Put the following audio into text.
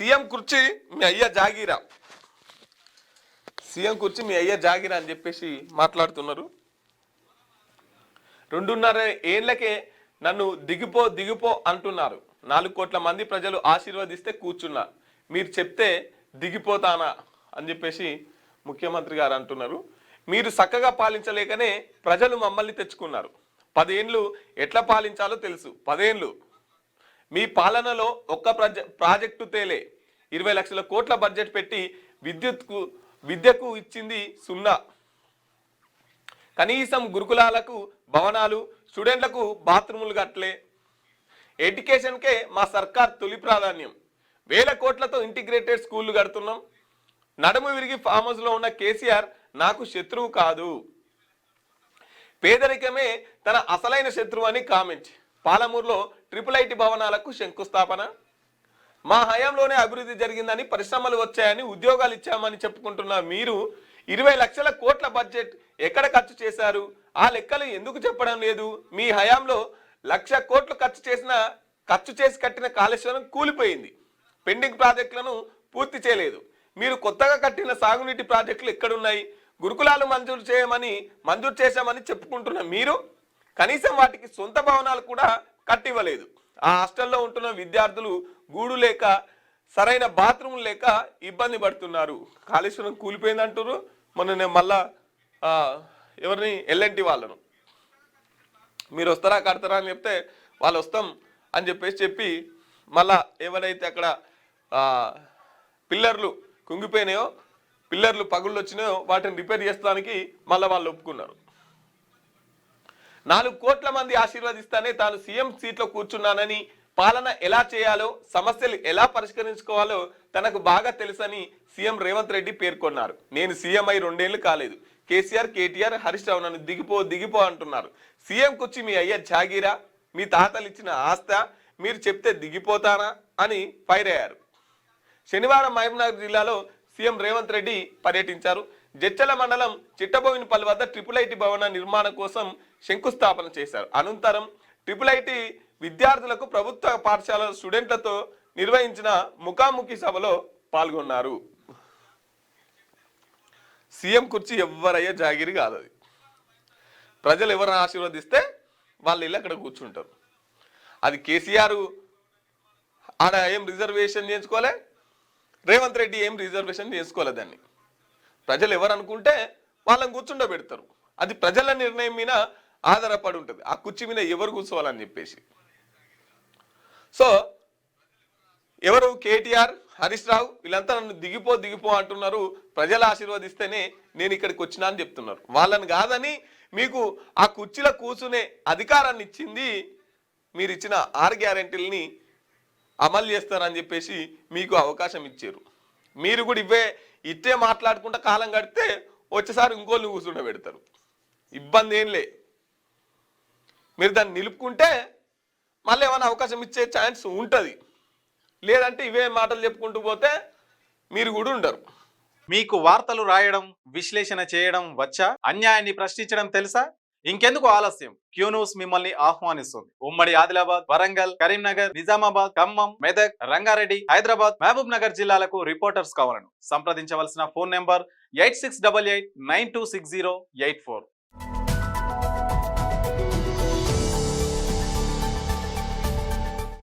CM కుర్చీ మీ అయ్య జాగీరా, CM కుర్చీ మీ అయ్య జాగీరా అని చెప్పేసి మాట్లాడుతున్నారు. 2.5 ఏళ్లకే నన్ను దిగిపో దిగిపో అంటున్నారు. 4 కోట్ల మంది ప్రజలు ఆశీర్వదిస్తే కూర్చున్నా, మీరు చెప్తే దిగిపోతానా అని చెప్పేసి ముఖ్యమంత్రి గారు అంటున్నారు. మీరు చక్కగా పాలించలేకనే ప్రజలు మమ్మల్ని తెచ్చుకున్నారు. 10 ఏళ్ళు ఎట్లా పాలించాలో తెలుసు. 10 ఏళ్ళు మీ పాలనలో ఒక్క ప్రాజెక్టు తేలే. 20 లక్షల కోట్ల బడ్జెట్ పెట్టి విద్యకు ఇచ్చింది 0. కనీసం గురుకులాలకు భవనాలు, స్టూడెంట్లకు బాత్రూములు కట్టలే. ఎడ్యుకేషన్కే మా సర్కార్ తొలి ప్రాధాన్యం. 1000 కోట్లతో ఇంటిగ్రేటెడ్ స్కూళ్లు కడుతున్నాం. నడుము విరిగి ఫామ్ హౌస్లో ఉన్న కేసీఆర్ నాకు శత్రువు కాదు, పేదరికమే తన అసలైన శత్రువు అని కామెంట్. పాలమూరులో IIIT భవనాలకు శంకుస్థాపన. మా హయాంలోనే అభివృద్ధి జరిగిందని, పరిశ్రమలు వచ్చాయని, ఉద్యోగాలు ఇచ్చామని చెప్పుకుంటున్న మీరు 20 లక్షల కోట్ల బడ్జెట్ ఎక్కడ ఖర్చు చేశారు? ఆ లెక్కలు ఎందుకు చెప్పడం లేదు? మీ హయాంలో 1,00,000 కోట్లు ఖర్చు చేసి కట్టిన కాళేశ్వరం కూలిపోయింది. పెండింగ్ ప్రాజెక్టులను పూర్తి చేయలేదు. మీరు కొత్తగా కట్టిన సాగునీటి ప్రాజెక్టులు ఎక్కడున్నాయి? గురుకులాలు మంజూరు చేశామని చెప్పుకుంటున్న మీరు కనీసం వాటికి సొంత భవనాలు కూడా కట్టివ్వలేదు. ఆ హాస్టల్లో ఉంటున్న విద్యార్థులు గూడు లేక, సరైన బాత్రూములు లేక ఇబ్బంది పడుతున్నారు. కాళేశ్వరం కూలిపోయింది అంటారు. మొన్న నేను మళ్ళా ఎవరిని L&T వాళ్ళను, మీరు వస్తారా కడతారా అని చెప్తే వాళ్ళు వస్తాం అని చెప్పి మళ్ళా ఎవరైతే అక్కడ పిల్లర్లు కుంగిపోయినాయో, పిల్లర్లు పగుళ్ళు వచ్చినాయో వాటిని రిపేర్ చేస్తానికి మళ్ళీ వాళ్ళు ఒప్పుకున్నారు. 4 కోట్ల మంది ఆశీర్వదిస్తానే తాను సీఎం సీట్లో కూర్చున్నానని, పాలన ఎలా చేయాలో, సమస్యలు ఎలా పరిష్కరించుకోవాలో తనకు బాగా తెలుసని సీఎం రేవంత్ రెడ్డి పేర్కొన్నారు. నేను సీఎం అయి 2 ఏళ్లు కాలేదు. కేసీఆర్, కేటీఆర్, హరీష్ రావు నన్ను దిగిపో అంటున్నారు. సీఎం కుర్చీ మీ అయ్య జాగీరా, మీ తాతలు ఇచ్చిన ఆస్త, మీరు చెప్తే దిగిపోతానా అని ఫైర్ అయ్యారు. శనివారం మహబూబ్నగర్ జిల్లాలో సీఎం రేవంత్ రెడ్డి పర్యటించారు. జడ్చల మండలం చిట్టబోయినపల్లి వద్ద IIIT భవన నిర్మాణం కోసం శంకుస్థాపన చేశారు. అనంతరం IIIT విద్యార్థులకు ప్రభుత్వ పాఠశాలల స్టూడెంట్లతో నిర్వహించిన ముఖాముఖి సభలో పాల్గొన్నారు. సీఎం కుర్చీ ఎవరయ్యా జాగిరి కాదు. అది ప్రజలు ఎవరిని ఆశీర్వదిస్తే వాళ్ళు వెళ్ళి అక్కడ కూర్చుంటారు. అది కేసీఆర్ ఆడ ఏం రిజర్వేషన్ చేసుకోలే, రేవంత్ రెడ్డి ఏం రిజర్వేషన్ చేసుకోలే. దాన్ని ప్రజలు ఎవరు అనుకుంటే వాళ్ళని కూర్చుండబెడతారు. అది ప్రజల నిర్ణయం మీద ఆధారపడి ఉంటుంది, ఆ కుర్చీ మీద ఎవరు కూర్చోవాలని చెప్పేసి. సో ఎవరు కేటీఆర్, హరీష్ రావు వీళ్ళంతా నన్ను దిగిపో అంటున్నారు. ప్రజలు ఆశీర్వదిస్తేనే నేను ఇక్కడికి వచ్చినా అని చెప్తున్నారు. వాళ్ళని కాదని మీకు ఆ కుర్చీలో కూర్చునే అధికారాన్ని ఇచ్చింది, మీరు ఇచ్చిన 6 గ్యారెంటీలని అమలు చేస్తారని చెప్పేసి మీకు అవకాశం ఇచ్చారు. మీరు కూడా ఇట్టే మాట్లాడుకుంటా కాలం గడితే వచ్చేసారి ఇంకోళ్ళు కూర్చుండబెడతారు. ఇబ్బంది ఏం లే, మీరు దాన్ని నిలుపుకుంటే మళ్ళీ ఏమైనా అవకాశం ఇచ్చే ఛాన్స్ ఉంటుంది. లేదంటే ఇవే మాటలు చెప్పుకుంటూ పోతే మీరు కూడా ఉండరు. మీకు వార్తలు రాయడం, విశ్లేషణ చేయడం వచ్చా? అన్యాయాన్ని ప్రశ్నించడం తెలుసా? ఇంకెందుకు ఆలస్యం? క్యూ న్యూస్ మిమ్మల్ని ఆహ్వానిస్తుంది. ఉమ్మడి ఆదిలాబాద్, వరంగల్, కరీంనగర్, నిజామాబాద్, ఖమ్మం, మెదక్, రంగారెడ్డి, హైదరాబాద్, మహబూబ్ నగర్ జిల్లాలకు రిపోర్టర్స్ కావాలను సంప్రదించవలసిన ఫోన్ నెంబర్ 8688926084.